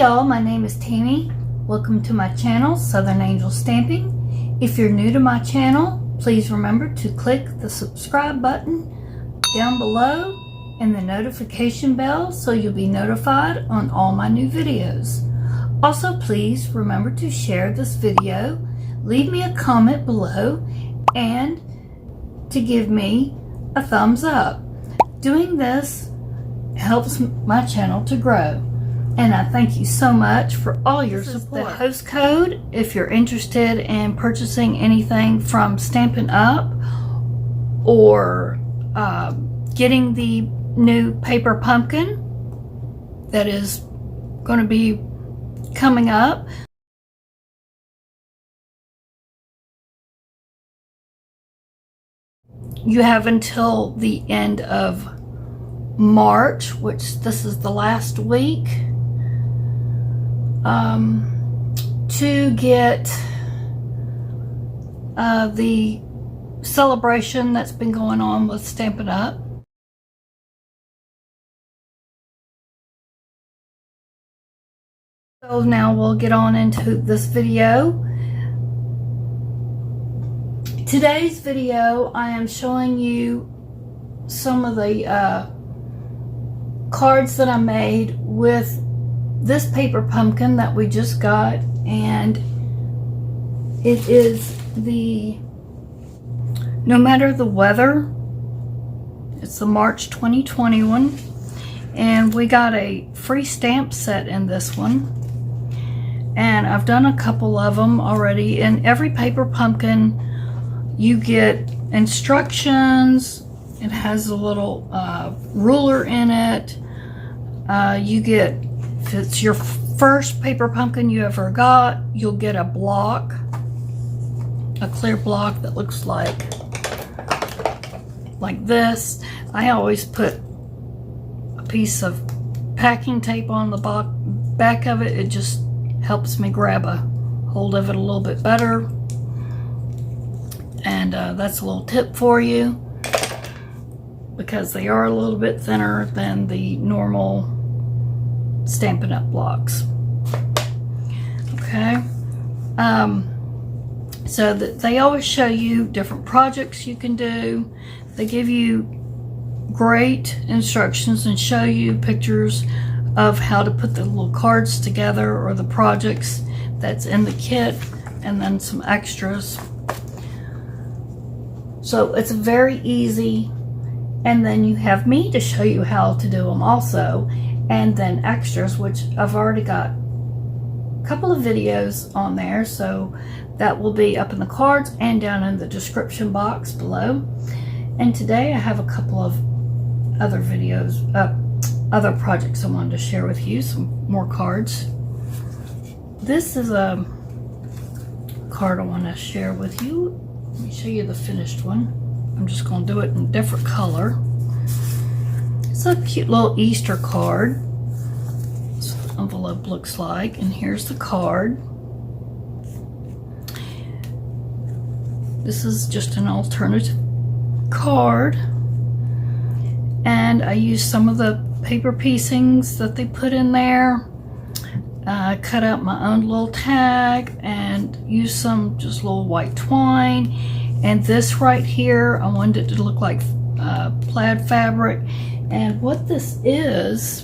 y'all, my name is Tammy. Welcome to my channel, Southern Angel Stamping. If you're new to my channel, please remember to click the subscribe button down below and the notification bell so you'll be notified on all my new videos. Also, please remember to share this video, leave me a comment below, and to give me a thumbs up. Doing this helps my channel to grow. And I thank you so much for all your support. The host code if you're interested in purchasing anything from Stampin' Up! Or getting the new paper pumpkin that is going to be coming up. You have until the end of March, which this is the last week, to get the celebration that's been going on with Stampin' Up! So now we'll get on into this video. Today's video, I am showing you some of the cards that I made with this paper pumpkin that we just got, and it is the No Matter the Weather. It's the March 2021, and we got a free stamp set in this one, and I've done a couple of them already. In every paper pumpkin you get instructions. It has a little ruler in it. You get, if it's your first paper pumpkin you ever got, you'll get a block, a clear block that looks like this. I always put a piece of packing tape on the back of it. It just helps me grab a hold of it a little bit better. And that's a little tip for you, because they are a little bit thinner than the normal Stampin' Up! Blocks. Okay. So that they always show you different projects you can do. They give you great instructions and show you pictures of how to put the little cards together or the projects that's in the kit, and then some extras. So it's very easy. And then you have me to show you how to do them also. And then extras, which I've already got a couple of videos on there. So that will be up in the cards and down in the description box below. And today I have a couple of other videos, other projects I wanted to share with you, some more cards. This is a card I want to share with you. Let me show you the finished one. I'm just going to do it in a different color. It's a cute little Easter card. That's what the envelope looks like. And here's the card. This is just an alternative card. And I used some of the paper piecings that they put in there. I cut out my own little tag and used some just little white twine. And this right here, I wanted it to look like plaid fabric. And what this is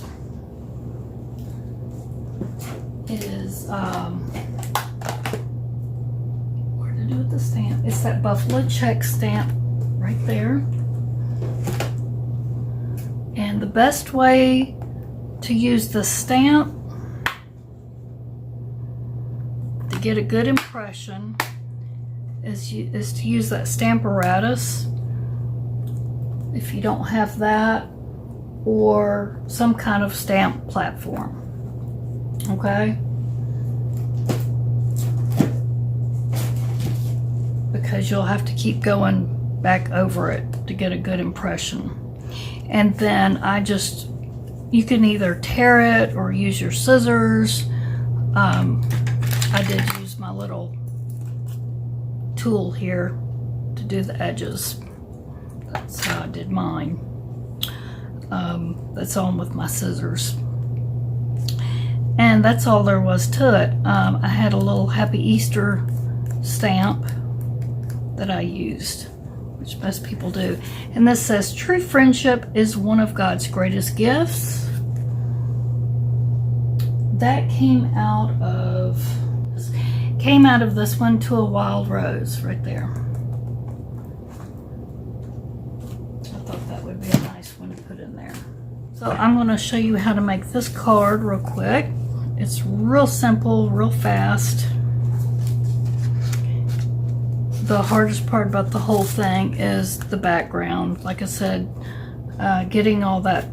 where to do with the stamp? It's that buffalo check stamp right there. And the best way to use the stamp to get a good impression is to use that Stamparatus. If you don't have that, or some kind of stamp platform. Okay? Because you'll have to keep going back over it to get a good impression. And then you can either tear it or use your scissors. I did use my little tool here to do the edges. That's how I did mine. That's on with my scissors. And that's all there was to it. I had a little Happy Easter stamp that I used, which most people do. And this says, true friendship is one of God's greatest gifts. That came out of this one, To a Wild Rose, right there. I thought that would be a nice one to put in there. So I'm going to show you how to make this card real quick. It's real simple, real fast. The hardest part about the whole thing is the background. Like I said, getting all that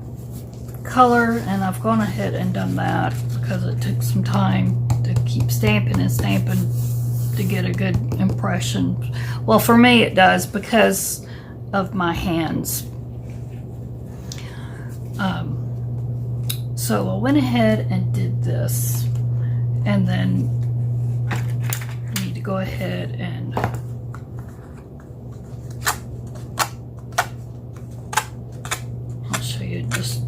color, and I've gone ahead and done that because it took some time to keep stamping and stamping to get a good impression. Well, for me it does because of my hands. So I went ahead and did this, and then I need to go ahead and I'll show you just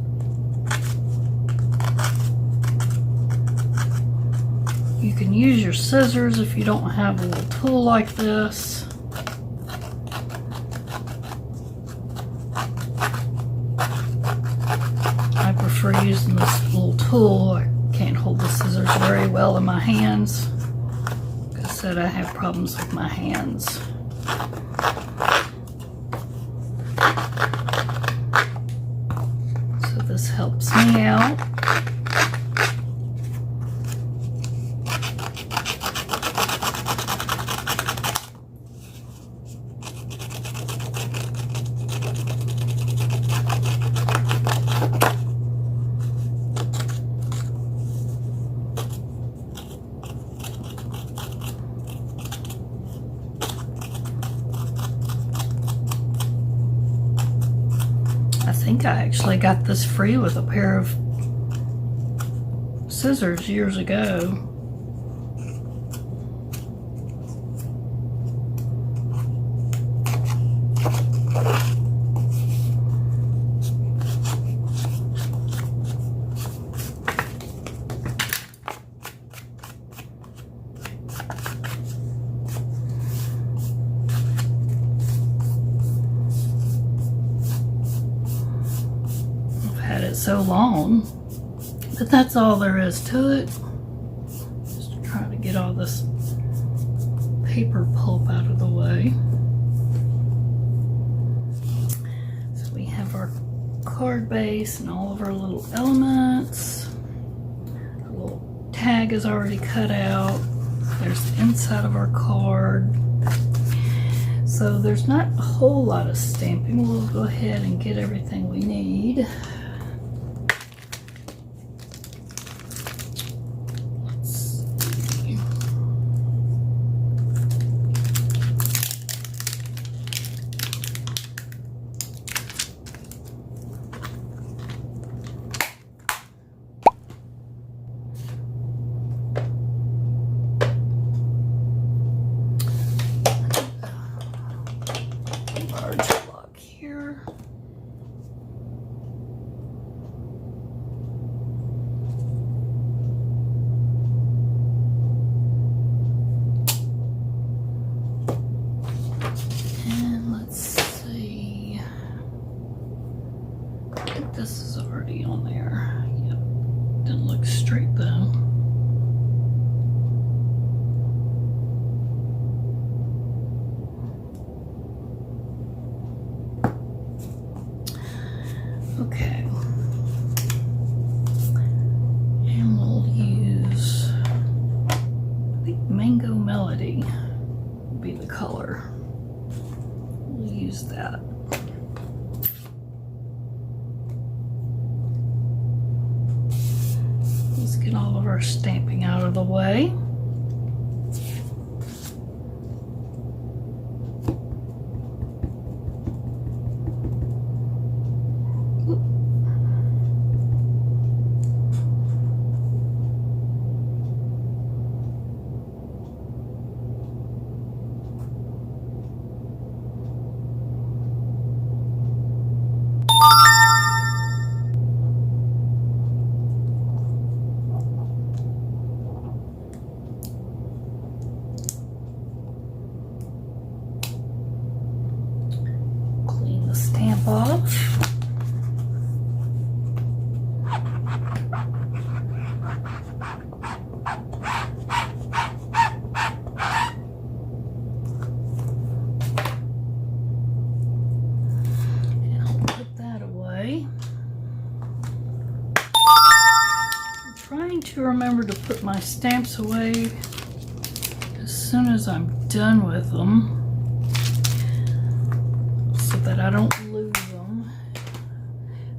you can use your scissors if you don't have a little tool like this. I prefer using this little tool. I can't hold the scissors very well in my hands. Like I said, I have problems with my hands. So this helps me out. I think I actually got this free with a pair of scissors years ago. So long, but that's all there is to it. Just trying to get all this paper pulp out of the way. So we have our card base and all of our little elements. Our little tag is already cut out. There's the inside of our card. So there's not a whole lot of stamping. We'll go ahead and get everything we need. This is already on there. Yep. Didn't look straight though. Okay. And we'll use, I think Mango Melody will be the color. We'll use that. Let's get all of our stamping out of the way. the stamp off. And I'll put that away. I'm trying to remember to put my stamps away as soon as I'm done with them, so that I don't lose them.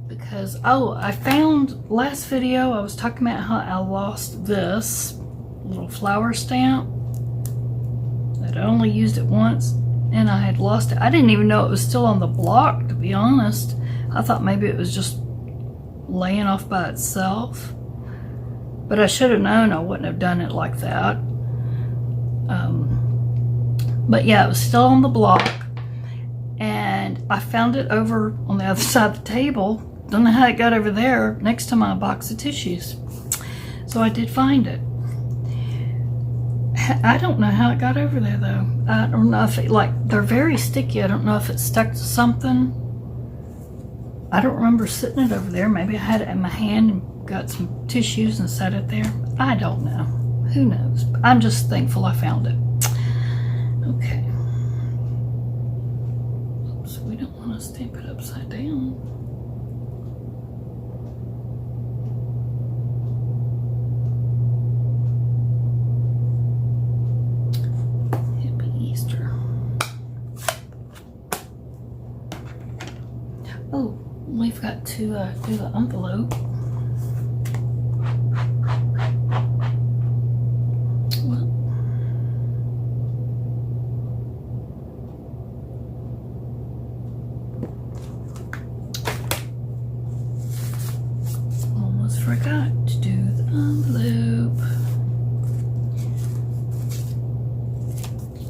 Because, oh, I found last video I was talking about how I lost this little flower stamp, that I only used it once and I had lost it. I didn't even know it was still on the block, to be honest. I thought maybe it was just laying off by itself, but I should have known I wouldn't have done it like that. But yeah, it was still on the block, and I found it over on the other side of the table. Don't know how it got over there next to my box of tissues. So I did find it. I don't know how it got over there though. I don't know if it, like, they're very sticky. I don't know if it stuck to something. I don't remember sitting it over there. Maybe I had it in my hand and got some tissues and set it there. I don't know. Who knows? I'm just thankful I found it. Okay. Oops, we don't want to stamp it upside down. Happy Easter. Oh, we've got to do the envelope. Forgot to do the envelope.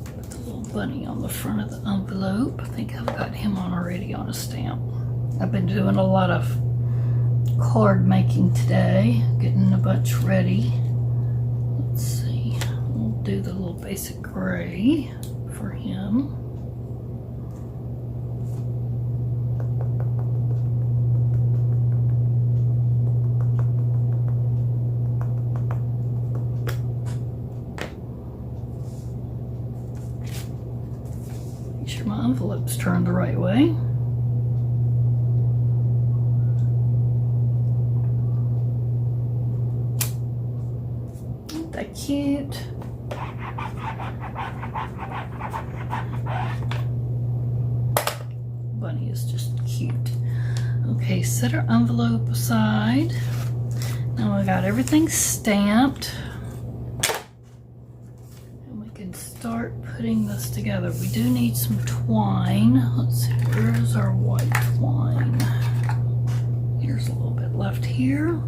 Put the little bunny on the front of the envelope. I think I've got him on already on a stamp. I've been doing a lot of card making today, getting a bunch ready. Let's see, we'll do the little basic gray for him. My envelope's turned the right way. Isn't that cute? Bunny is just cute. Okay, set our envelope aside. Now we got everything stamped. Start putting this together. We do need some twine. Let's see, where's our white twine? Here's a little bit left here.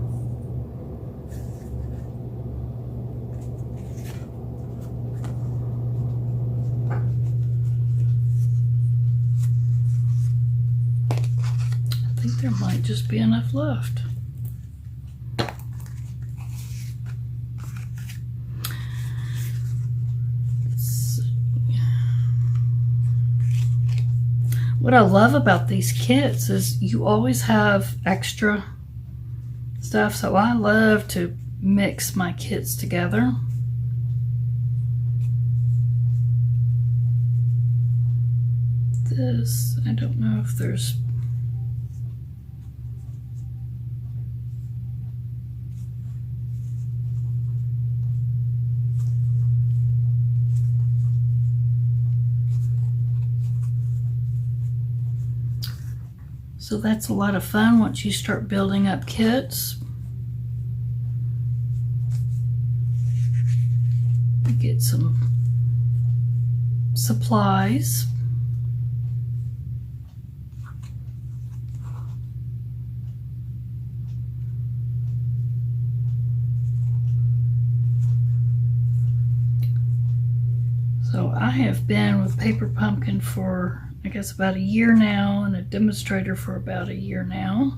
I think there might just be enough left. What I love about these kits is you always have extra stuff, so I love to mix my kits together. This, I don't know if there's... So that's a lot of fun once you start building up kits. You get some supplies. So I have been with Paper Pumpkin for, I guess, about a year now, and a demonstrator for about a year now.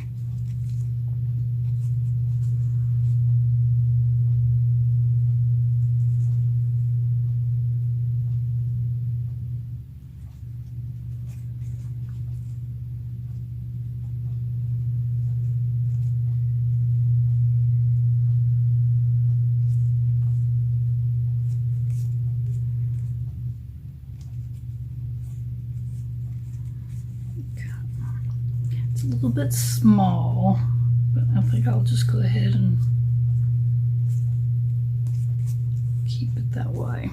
It's a little bit small, but I think I'll just go ahead and keep it that way.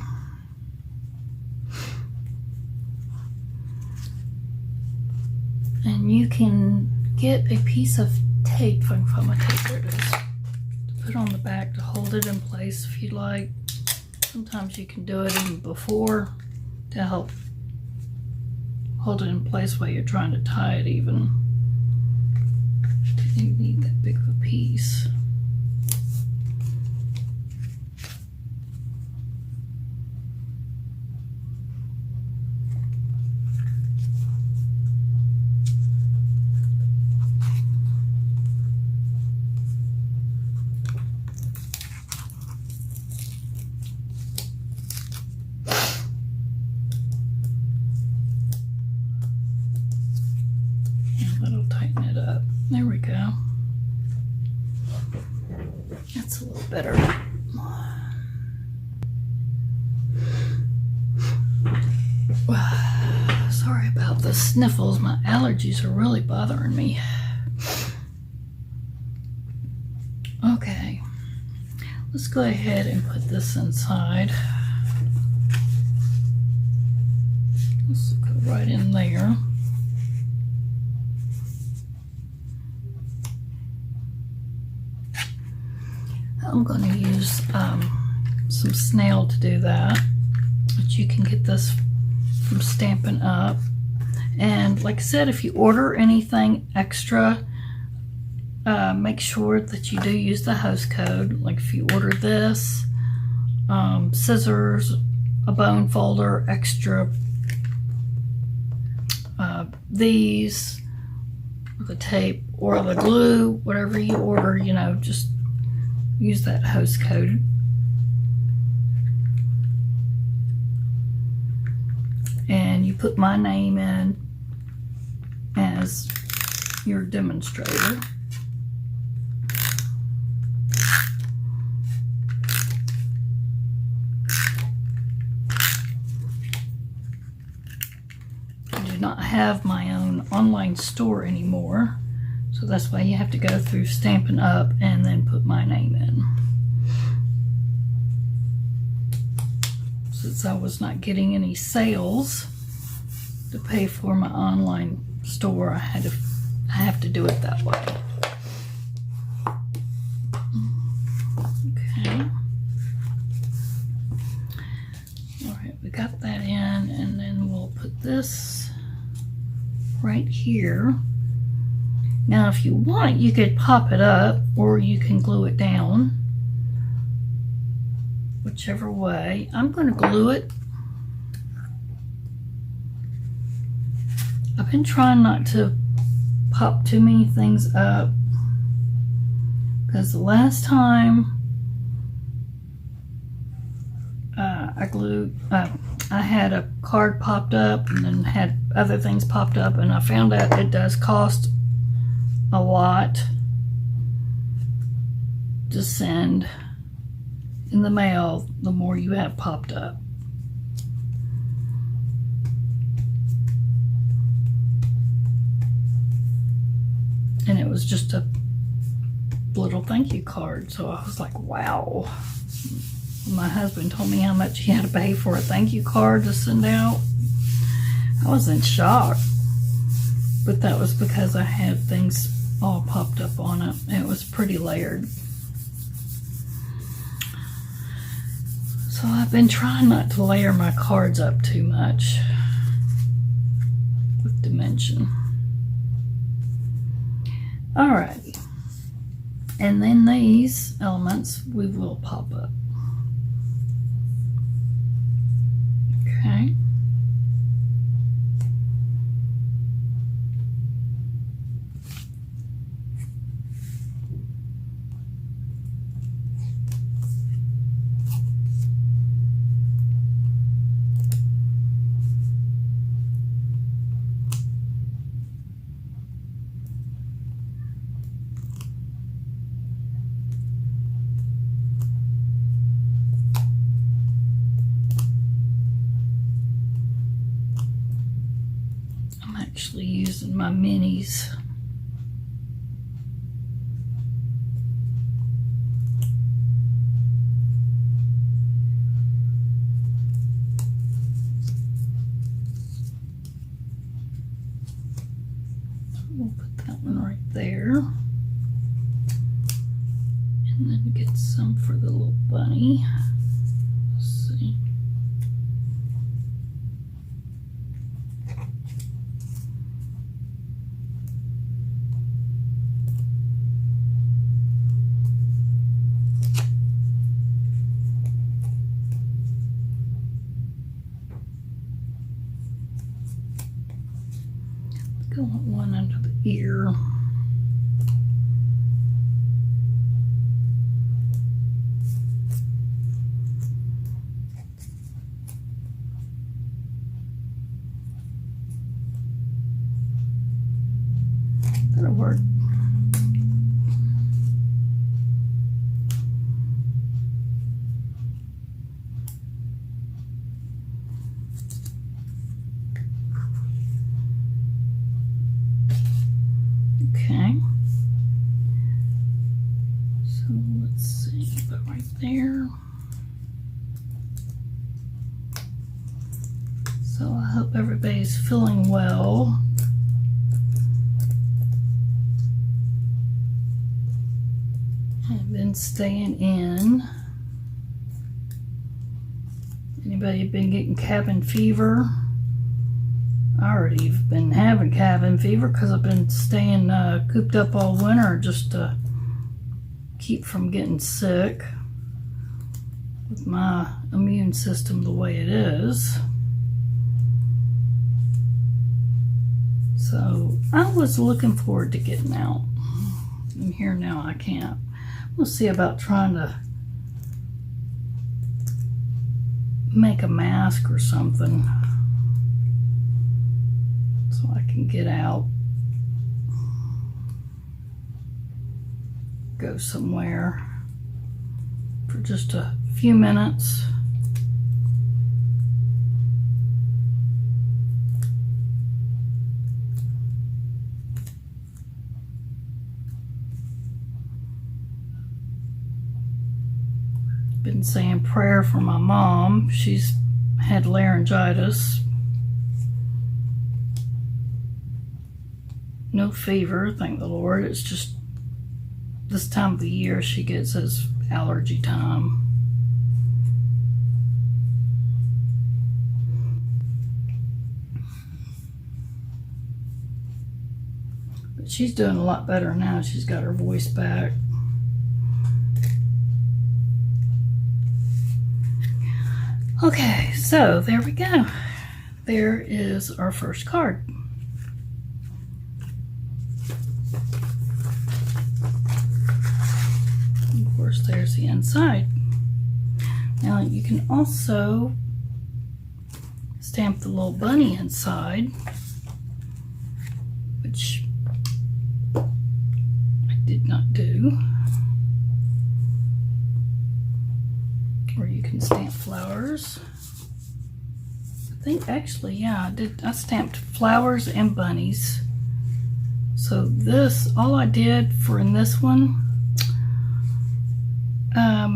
And you can get a piece of tape, if I can find my tape, there it is, to put on the back to hold it in place if you'd like. Sometimes you can do it even before to help hold it in place while you're trying to tie it even. You need that big of a piece. That'll tighten it up. There we go. That's a little better. Sorry about the sniffles. My allergies are really bothering me. Okay. Let's go ahead and put this inside. Let's go right in there. I'm going to use some snail to do that, but you can get this from Stampin' Up. And like I said, if you order anything extra, make sure that you do use the host code. Like if you order this, scissors, a bone folder, extra, these, the tape or the glue, whatever you order, you know, just use that host code. And you put my name in as your demonstrator. I do not have my own online store anymore. So that's why you have to go through Stampin' Up and then put my name in. Since I was not getting any sales to pay for my online store, I have to do it that way. Okay. All right, we got that in, and then we'll put this right here. Now, if you want, you could pop it up or you can glue it down, whichever way. I'm going to glue it. I've been trying not to pop too many things up because the last time I had a card popped up and then had other things popped up, and I found out it does cost a lot to send in the mail the more you have popped up. And it was just a little thank you card, so I was like, wow. My husband told me how much he had to pay for a thank you card to send out. I was in shock, but that was because I had things all popped up on it. It was pretty layered. So I've been trying not to layer my cards up too much with dimension. Alright, and then these elements we will pop up. Okay. Actually using my minis we'll put that one right there. And then get some for the little bunny. Let's see. Go one under the ear. That'll work. Okay. So let's see, put right there. So I hope everybody's feeling well. I've been staying in. Anybody been getting cabin fever? I already have been having cabin fever because I've been staying cooped up all winter just to keep from getting sick with my immune system the way it is. So I was looking forward to getting out. And here now I can't. We'll see about trying to make a mask or something so I can get out, go somewhere for just a few minutes. Been saying prayer for my mom. She's had laryngitis. No fever, thank the Lord. It's just this time of the year she gets as allergy time. But she's doing a lot better now. She's got her voice back. Okay, so there we go. There is our first card. Of course, there's the inside. Now you can also stamp the little bunny inside, which I did not do. Or you can stamp flowers. I think actually, yeah, I stamped flowers and bunnies. So this, all I did for in this one, I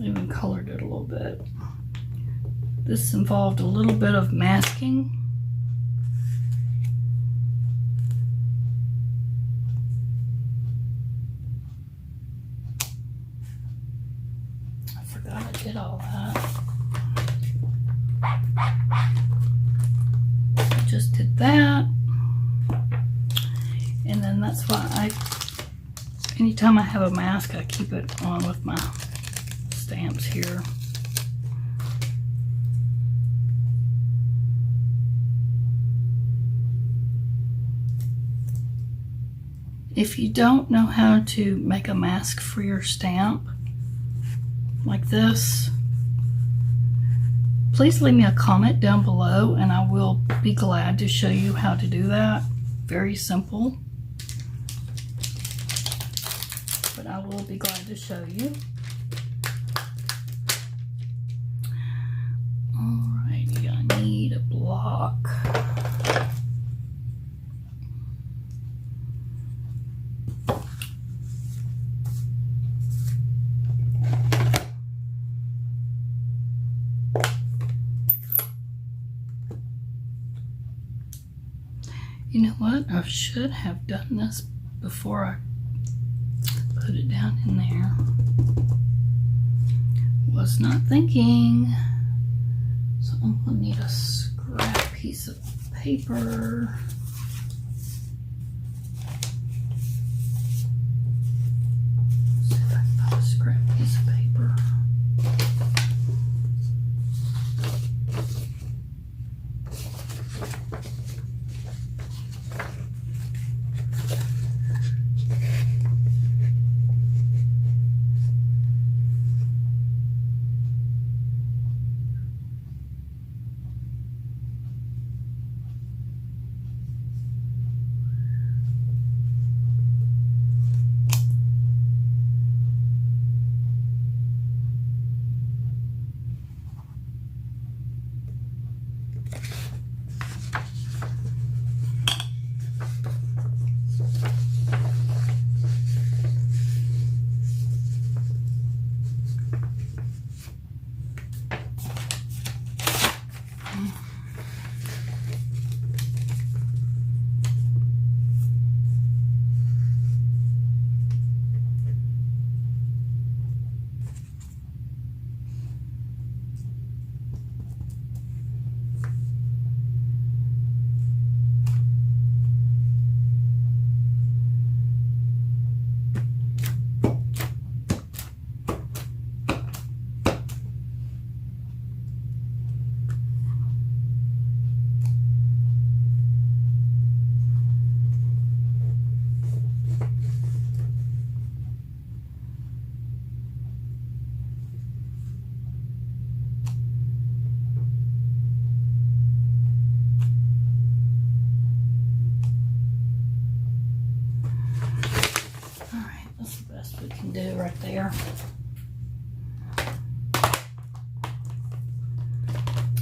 even colored it a little bit. This involved a little bit of masking. I did all that. I just did that. And then that's why anytime I have a mask, I keep it on with my stamps here. If you don't know how to make a mask for your stamp, like this, please leave me a comment down below and I will be glad to show you how to do that. Very simple, but I will be glad to show you. Alrighty, I need a block. You know what? I should have done this before I put it down in there. Was not thinking. So I'm gonna need a scrap piece of paper. Let's see if I can find a scrap piece of paper. We can do right there.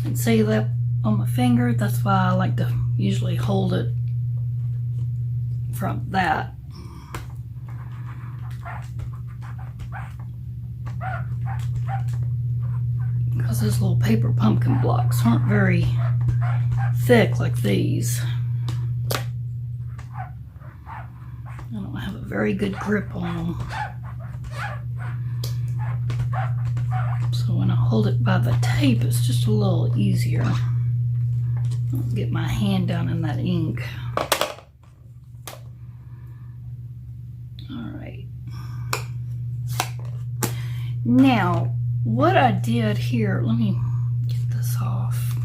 And see that on my finger? That's why I like to usually hold it from that. Because those little paper pumpkin blocks aren't very thick like these. I don't have a very good grip on them. So when I hold it by the tape, it's just a little easier. I'll get my hand down in that ink. All right. Now, what I did here, let me get this off.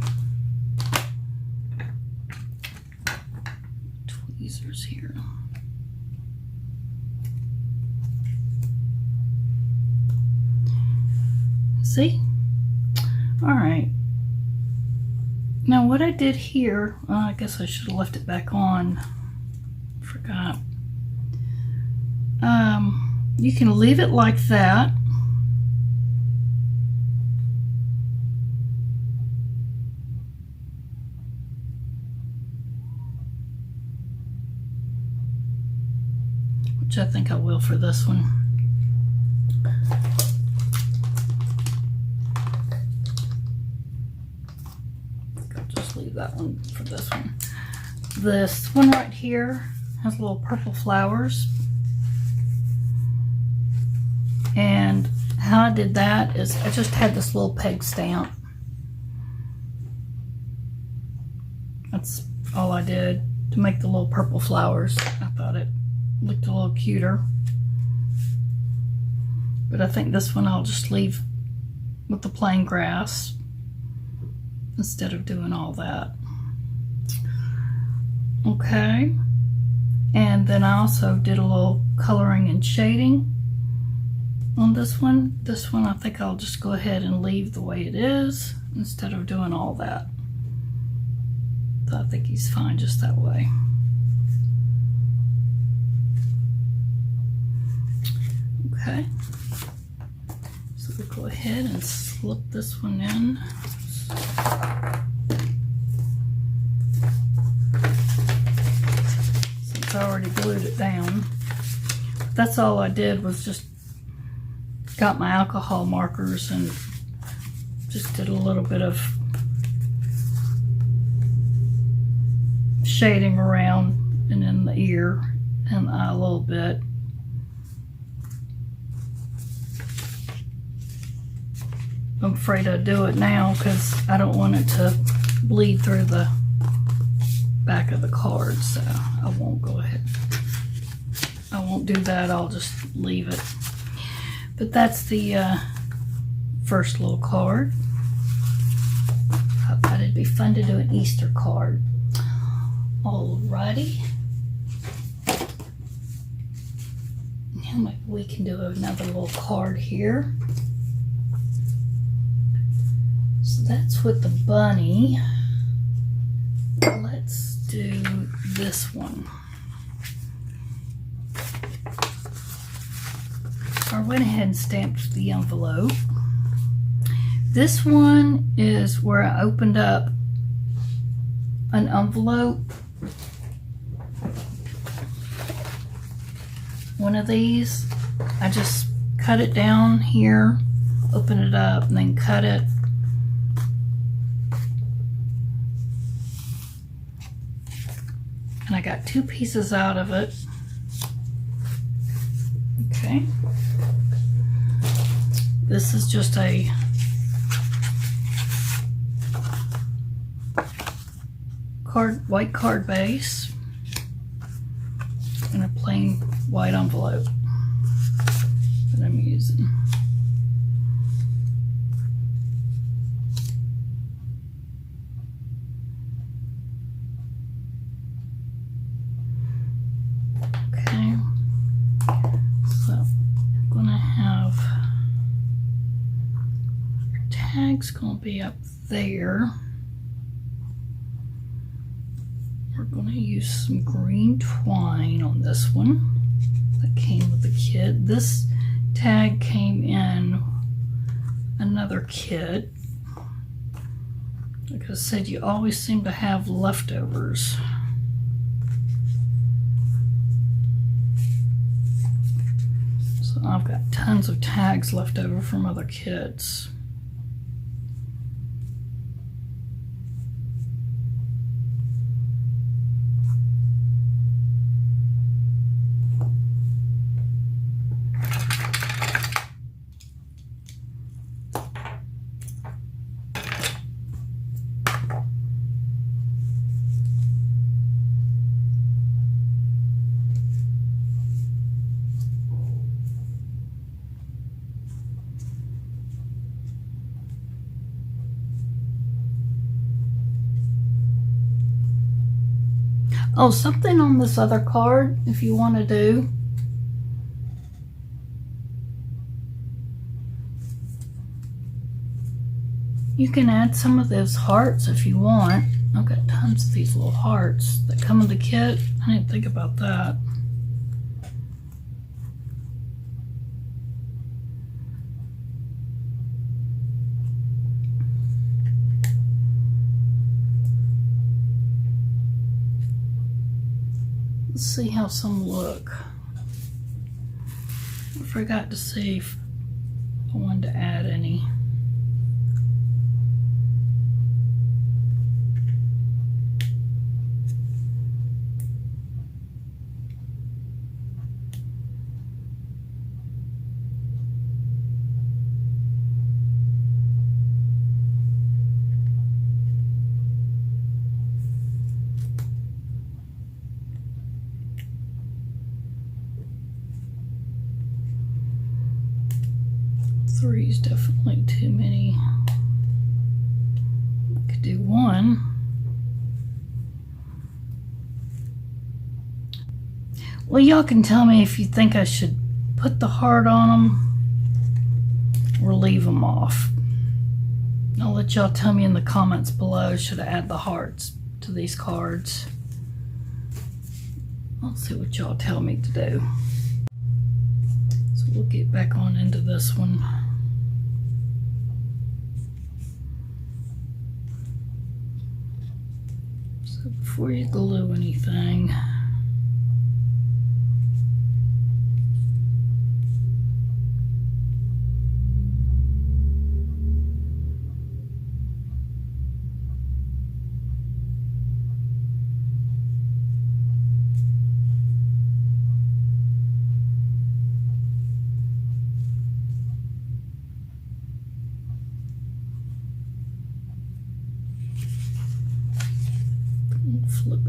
Tweezers here. See? All right. Now what I did here, well, I guess I should have left it back on. Forgot. You can leave it like that. Which I think I will for this one. Leave that one for this one. This one right here has little purple flowers. And how I did that is I just had this little peg stamp. That's all I did to make the little purple flowers. I thought it looked a little cuter. But I think this one I'll just leave with the plain grass instead of doing all that. Okay, and then I also did a little coloring and shading on this one. This one I think I'll just go ahead and leave the way it is instead of doing all that. So I think he's fine just that way. Okay, so we'll go ahead and slip this one in. Since I already glued it down. That's all I did was just got my alcohol markers and just did a little bit of shading around and in the ear and eye a little bit. I'm afraid to do it now because I don't want it to bleed through the back of the card, so I won't go ahead. I won't do that, I'll just leave it. But that's the first little card. I thought it'd be fun to do an Easter card. Alrighty. Now maybe we can do another little card here. So that's with the bunny. Let's do this one. I went ahead and stamped the envelope. This one is where I opened up an envelope. One of these, I just cut it down here, open it up, and then cut it. And I got 2 pieces out of it. Okay. This is just a white card base and a plain white envelope that I'm using. Okay, so I'm gonna have your tag's gonna be up there. We're going to use some green twine on this one that came with the kit. This tag came in another kit. Like I said, you always seem to have leftovers. So I've got tons of tags left over from other kits. Oh, something on this other card, if you want to do. You can add some of those hearts if you want. I've got tons of these little hearts that come in the kit. I didn't think about that. Let's see how some look. I forgot to see if I wanted to add any. Three is definitely too many. I could do one. Well, y'all can tell me if you think I should put the heart on them or leave them off. I'll let y'all tell me in the comments below, should I add the hearts to these cards. I'll see what y'all tell me to do. So we'll get back on into this one. So before you glue anything,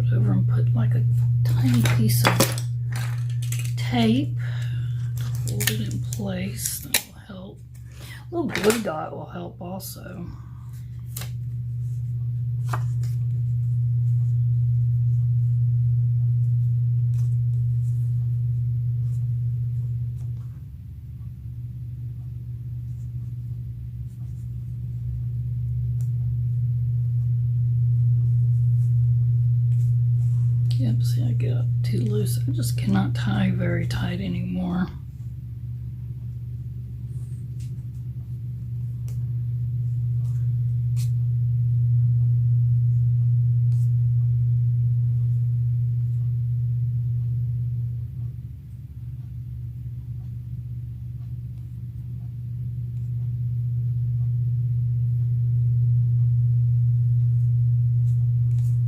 it over and put like a tiny piece of tape to hold it in place. That will help. A little glue dot will help also. Yep, see, I got too loose. I just cannot tie very tight anymore.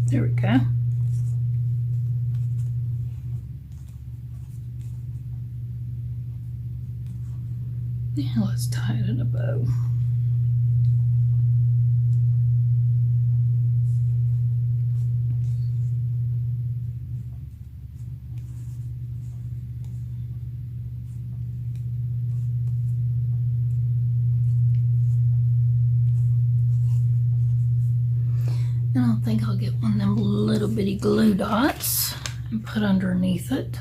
There we go. Now let's tie it in a bow. And I think I'll get one of them little bitty glue dots and put underneath it.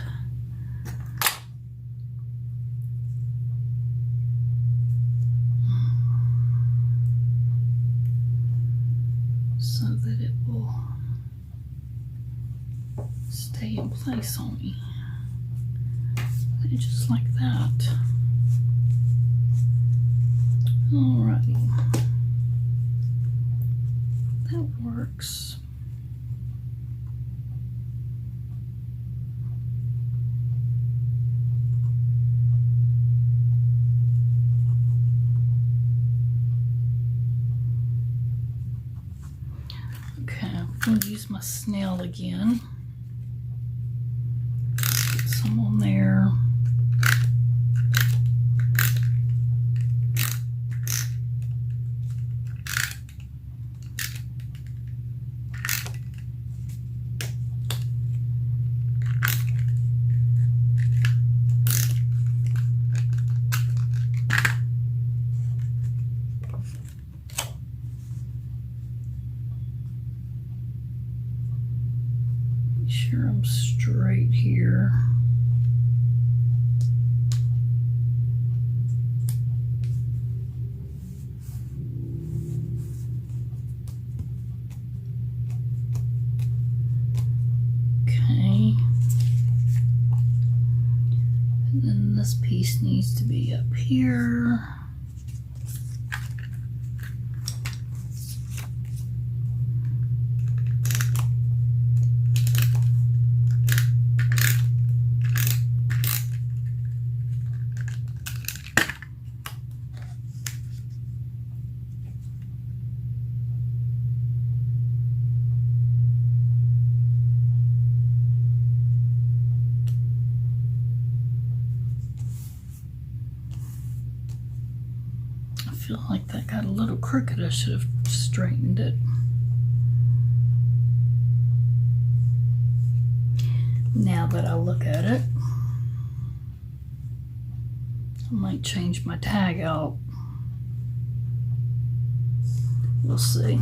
So that it will stay in place on me. And just like that. Alrighty. That works. Okay, I'm going to use my snail again. Put some on there. Make sure I'm straight here. Okay. And then this piece needs to be up here. I feel like that got a little crooked. I should have straightened it. Now that I look at it, I might change my tag out. We'll see.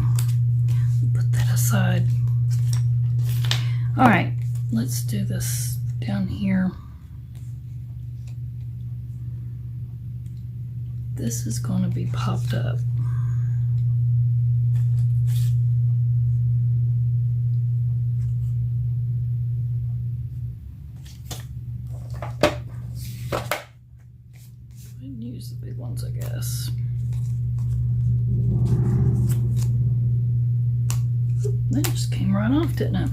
Put that aside. All right, let's do this down here. This is going to be popped up. And use the big ones, I guess. Oop, that just came right off, didn't it?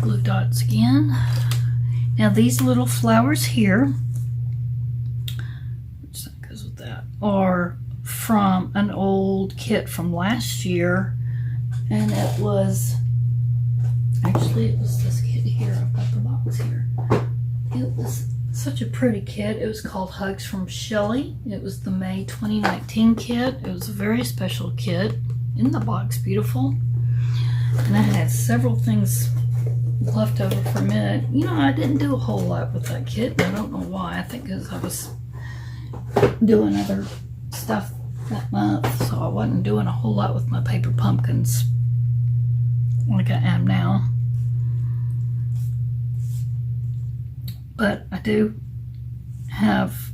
glue dots again. Now these little flowers here, which that goes with that, are from an old kit from last year, and it was this kit here. I've got the box here. It was such a pretty kit. It was called Hugs from Shelly. It was the May 2019 kit. It was a very special kit. In the box, beautiful. And I had several things left over from it. You know, I didn't do a whole lot with that kit. I don't know why. I think because I was doing other stuff that month, so I wasn't doing a whole lot with my paper pumpkins like I am now. But I do have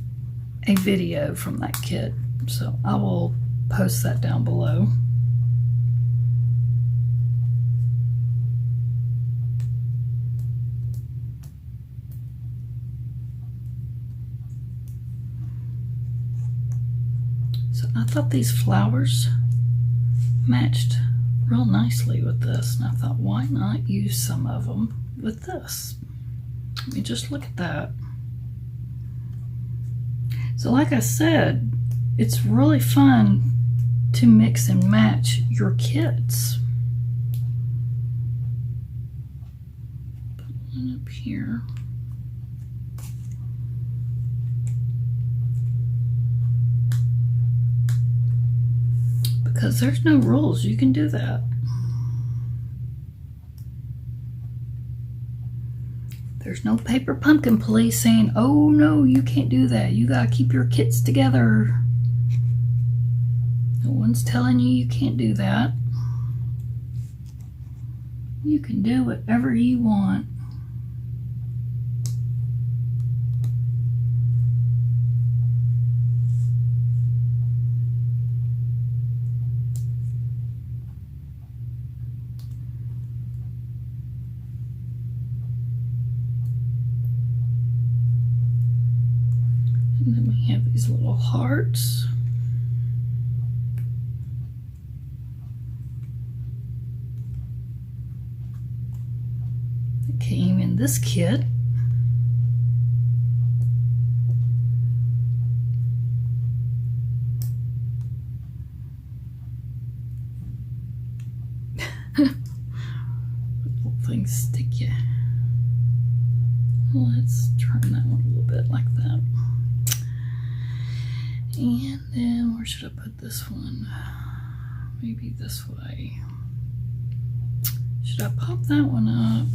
a video from that kit, so I will post that down below. So I thought these flowers matched real nicely with this, and I thought, why not use some of them with this? I mean, just look at that. So like I said, it's really fun to mix and match your kits. Put one up here. Because there's no rules, you can do that. There's no paper pumpkin police saying, oh no, you can't do that. You gotta keep your kits together. No one's telling you you can't do that. You can do whatever you want. And then we have these little hearts. That came in this kit. Little things stick you. Let's turn that one a little bit like that. And then where should I put this one? Maybe this way. Should I pop that one up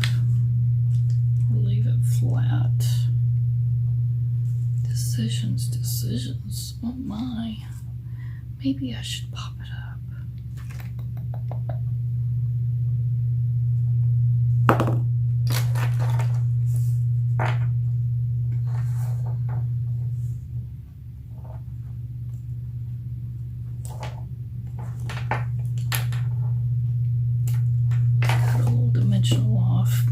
or leave it flat? Decisions. Oh my. Maybe I should pop it up. Off.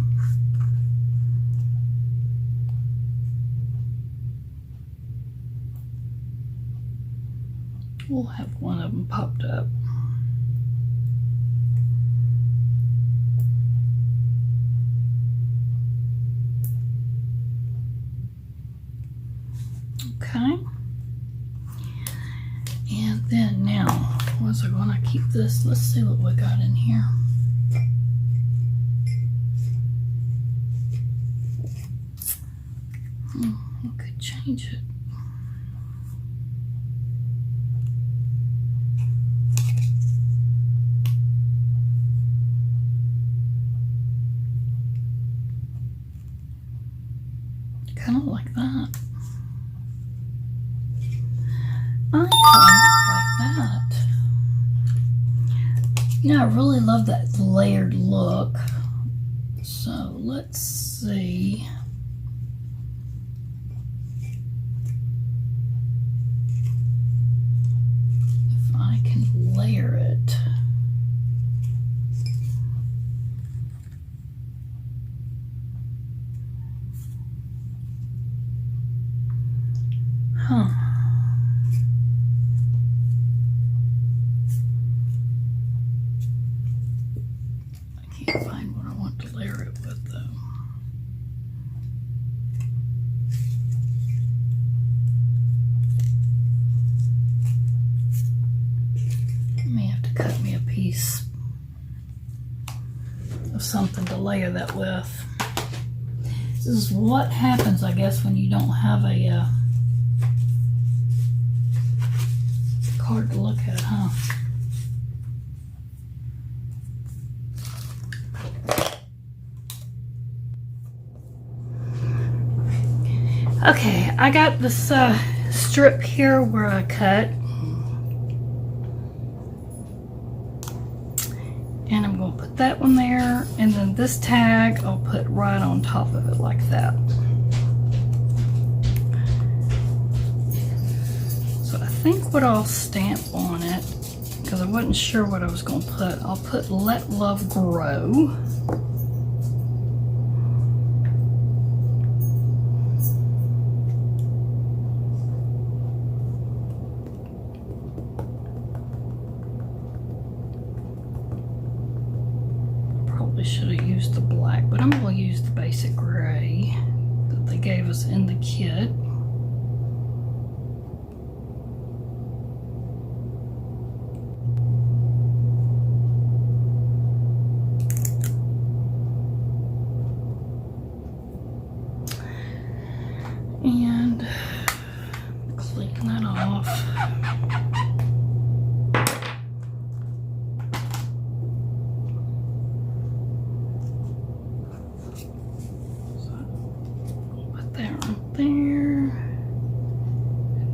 We'll have one of them popped up. Okay. And then now, was I going to keep this? Let's see what we got in here. I could change it. Kind of like that. I kind of like that. You know, I really love that layered look. So let's see. Layer it. Huh. I can't find what I want to layer it with though. I may have to cut me a piece of something to layer that with. This is what happens, I guess, when you don't have a card to look at, huh? Okay, I got this strip here where I cut, and I'm going to put that one there, and then this tag I'll put right on top of it like that. So I think what I'll stamp on it, because I wasn't sure what I was going to put, I'll put Let Love Grow. Should have used the black, but I'm going to use the basic gray that they gave us in the kit. And clean that off.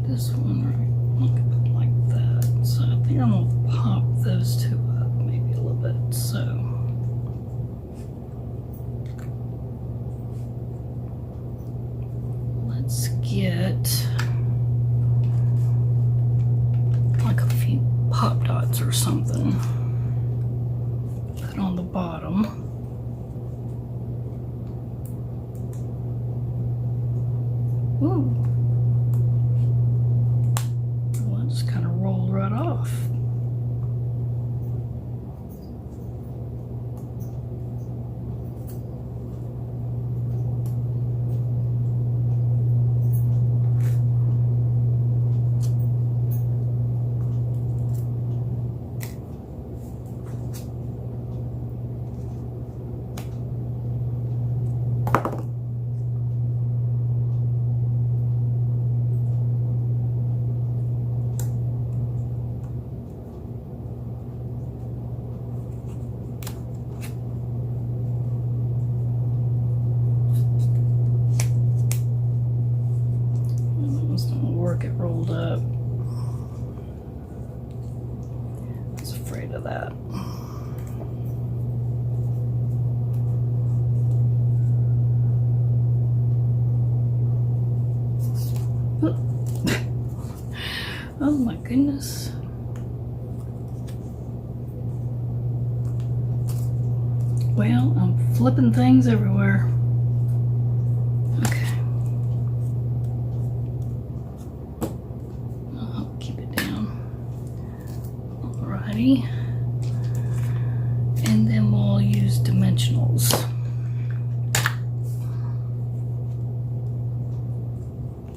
This one right like that. So I think I'm gonna pop those two up maybe a little bit. So let's get like a few pop dots or something. Put on the bottom. Ooh. Just kind of rolled right off. It rolled up. I was afraid of that. Oh my goodness. Well, I'm flipping things everywhere. And then we'll use dimensionals.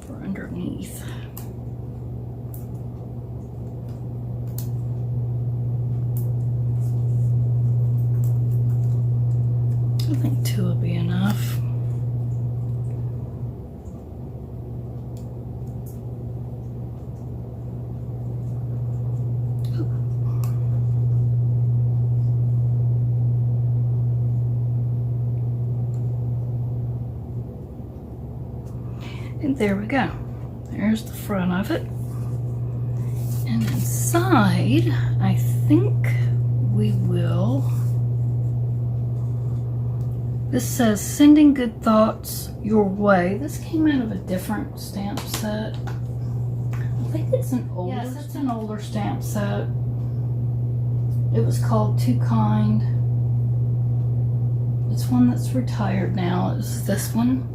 For underneath. I think 2 will be enough. And there we go. There's the front of it. And inside, I think we will. This says, sending good thoughts your way. This came out of a different stamp set. I think it's an older. Yes, it's an older stamp set. It was called Too Kind. It's one that's retired now. It's this one.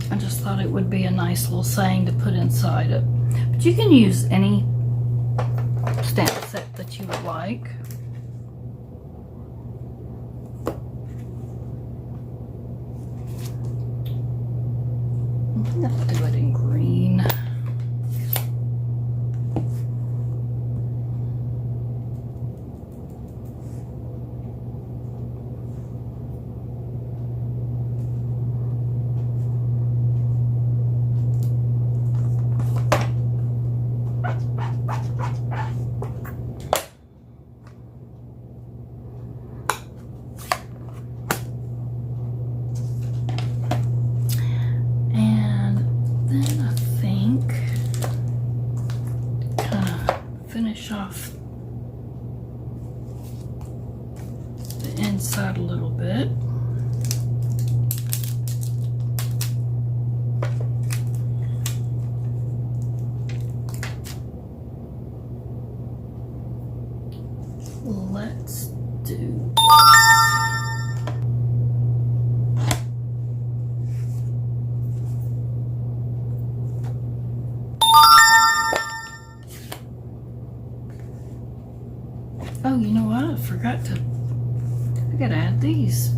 I just thought it would be a nice little saying to put inside it. But you can use any stamp set that you would like. I'm gonna do it in green. Finish off the inside a little bit. Let's do oh, you know what? I gotta add these.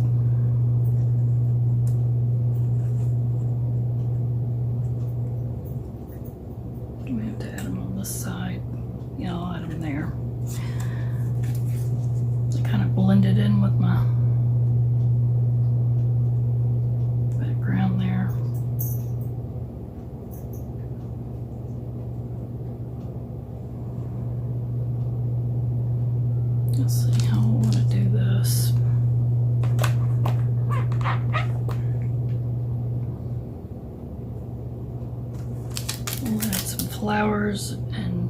We have to add them on this side. Yeah, I'll add them there. I kind of blended in with my background there. Let's see how I want to do this. We'll add some flowers and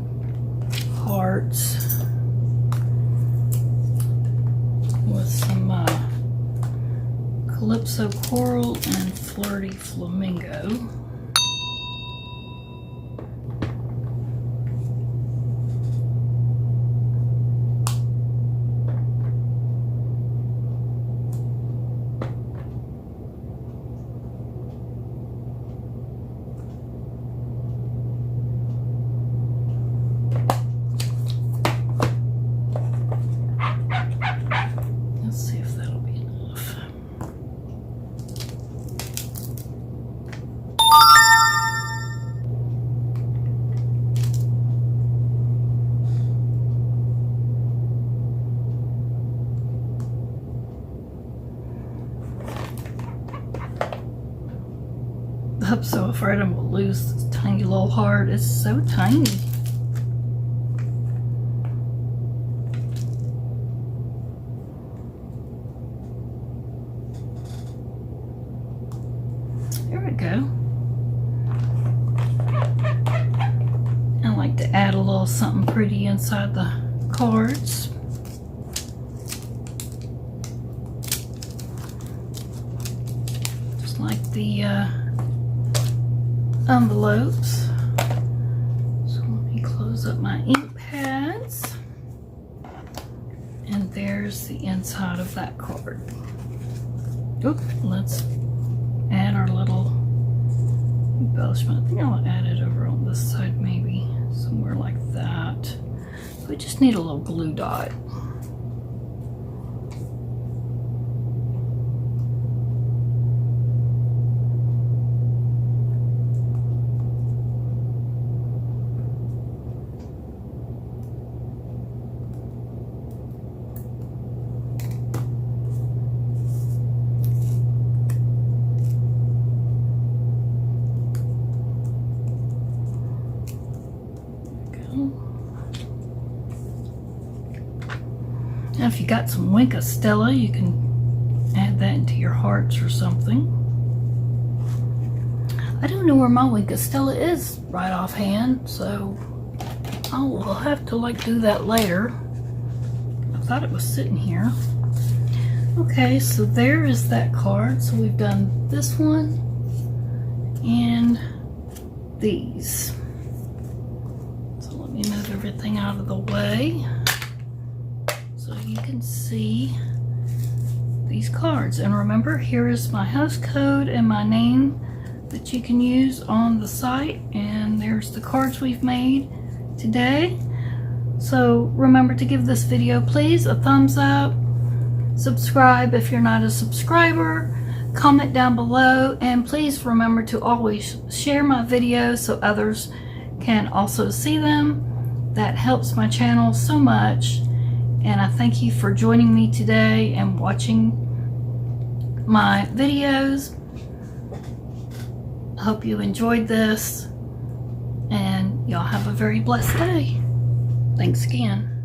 hearts with some Calypso Coral and Flirty Flamingo. I'm so afraid I'm gonna lose this tiny little heart. It's so tiny. There we go. I like to add a little something pretty inside the cards. Just like the envelopes. So let me close up my ink pads. And there's the inside of that card. Oop, let's add our little embellishment. I think I'll add it over on this side, maybe somewhere like that. We just need a little glue dot. Now if you got some Wink Stella, you can add that into your hearts or something. I don't know where my Wink Stella is right offhand, so I will have to like do that later. I thought it was sitting here. Okay, so there is that card. So we've done this one and these. So let me move everything out of the way so you can see these cards. And remember, here is my house code and my name that you can use on the site. And there's the cards we've made today. So remember to give this video, please, a thumbs up. Subscribe if you're not a subscriber. Comment down below, and please remember to always share my videos so others can also see them. That helps my channel so much, and I thank you for joining me today and watching my videos. I hope you enjoyed this, and y'all have a very blessed day. Thanks again.